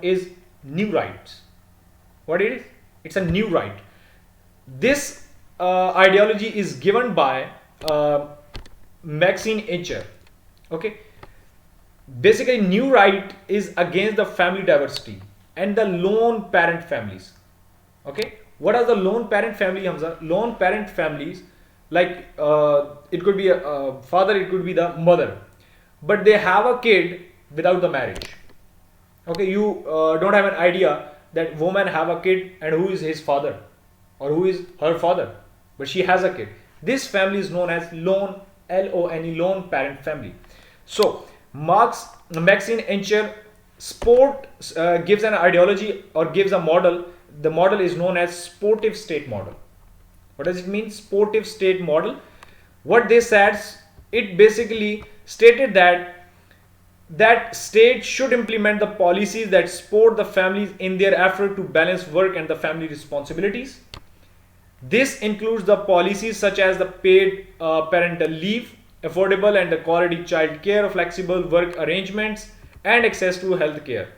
is new rights. What it is? It's a new right. This ideology is given by Maxine Etcher. Okay. Basically, new right is against the family diversity and the lone parent families. Okay. What are the lone parent family, Hamza? Lone parent families, like it could be a father, it could be the mother, but they have a kid without the marriage. Okay, you don't have an idea that woman have a kid and who is his father or who is her father, but she has a kid. This family is known as lone, L-O-N-E, lone parent family. So Maxine Encher gives an ideology or gives a model. The model is known as sportive state model. What does it mean, sportive state model? What they said, it basically stated that state should implement the policies that support the families in their effort to balance work and the family responsibilities. This includes the policies such as the paid parental leave, affordable and quality child care, flexible work arrangements, and access to health care.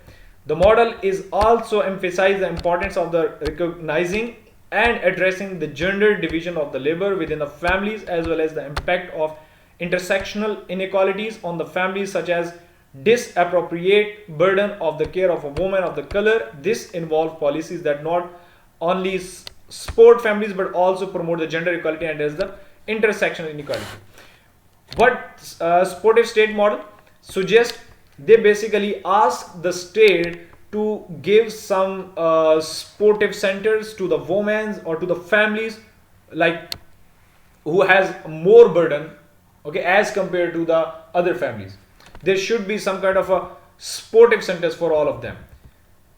The model is also emphasized the importance of the recognizing and addressing the gender division of the labor within the families, as well as the impact of intersectional inequalities on the families, such as disappropriate burden of the care of a woman of the color. This involves policies that not only support families but also promote the gender equality and as the intersectional inequality. What supportive state model suggests, they basically ask the state to give some supportive centers to the women or to the families like who has more burden, okay, as compared to the other families. There should be some kind of a supportive centers for all of them.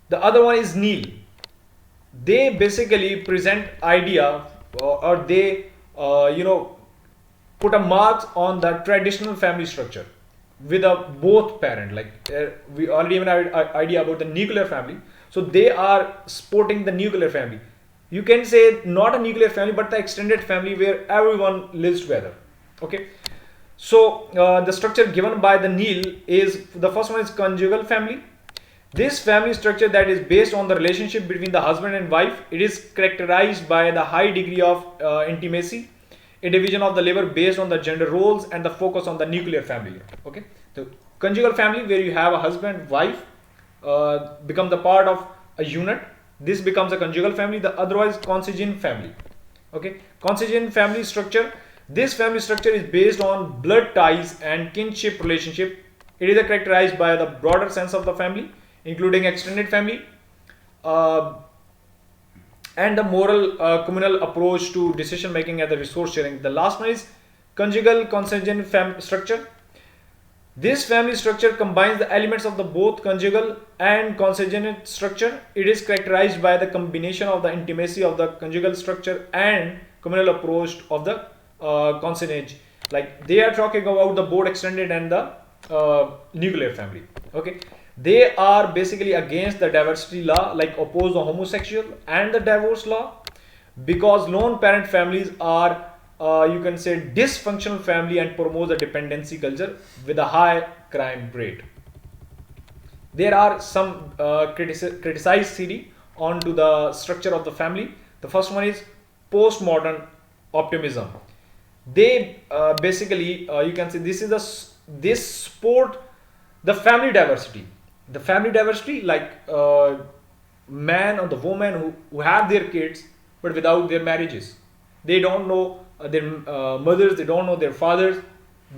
The other one is kneel. They basically present idea or they put a mark on the traditional family structure with a both parent, like we already have an idea about the nuclear family, so they are supporting the nuclear family. You can say not a nuclear family but the extended family where everyone lives together. Okay, so the structure given by the Neil is, the first one is conjugal family. This family structure that is based on the relationship between the husband and wife. It is characterized by the high degree of intimacy, a division of the labor based on the gender roles, and the focus on the nuclear family. Okay, so conjugal family where you have a husband, wife, become the part of a unit. This becomes a conjugal family. The otherwise consanguine family. Okay, consanguine family structure. This family structure is based on blood ties and kinship relationship. It is characterized by the broader sense of the family, including extended family, and the moral communal approach to decision making and the resource sharing. The last one is conjugal consanguine family structure. This family structure combines the elements of the both conjugal and consanguine structure. It is characterized by the combination of the intimacy of the conjugal structure and communal approach of the consanguine. Like they are talking about the both extended and the nuclear family. Okay, they are basically against the diversity law, like oppose the homosexual and the divorce law, because lone parent families are you can say dysfunctional family and promote the dependency culture with a high crime rate. There are some criticized CD onto the structure of the family. The first one is postmodern optimism. They basically you can say this support the family diversity. The family diversity, like man or the woman who have their kids but without their marriages. They don't know their mothers, they don't know their fathers.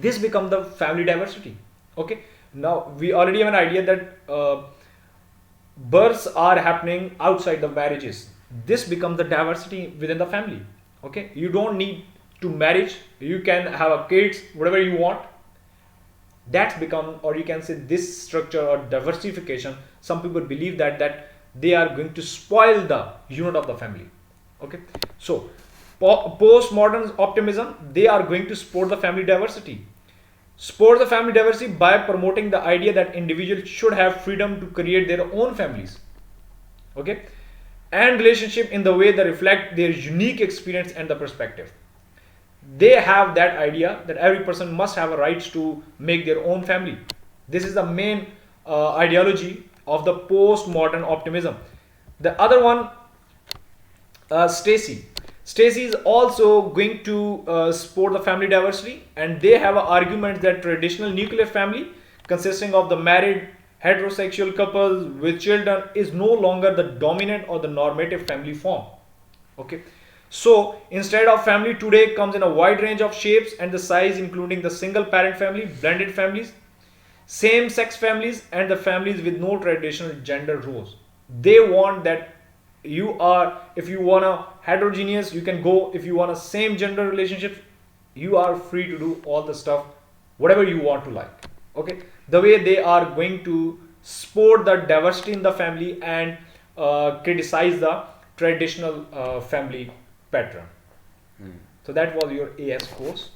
This becomes the family diversity. Okay, now we already have an idea that births are happening outside the marriages. This becomes the diversity within the family. Okay, you don't need to marriage, you can have a kids whatever you want. That's become, or you can say this structure or diversification, some people believe that they are going to spoil the unit of the family. Okay, so postmodern optimism, they are going to support the family diversity. Support the family diversity by promoting the idea that individuals should have freedom to create their own families. Okay, and relationship in the way that reflect their unique experience and the perspective. They have that idea that every person must have a right to make their own family. This is the main ideology of the postmodern optimism. The other one, Stacy. Stacy is also going to support the family diversity, and they have an argument that traditional nuclear family, consisting of the married heterosexual couples with children, is no longer the dominant or the normative family form. Okay, so instead of family today comes in a wide range of shapes and the size, including the single parent family, blended families, same sex families, and the families with no traditional gender roles. They want that you are, if you want a heterogeneous, you can go. If you want a same gender relationship, you are free to do all the stuff whatever you want to like. Okay, the way they are going to support the diversity in the family and criticize the traditional family pattern. So that was your AS course.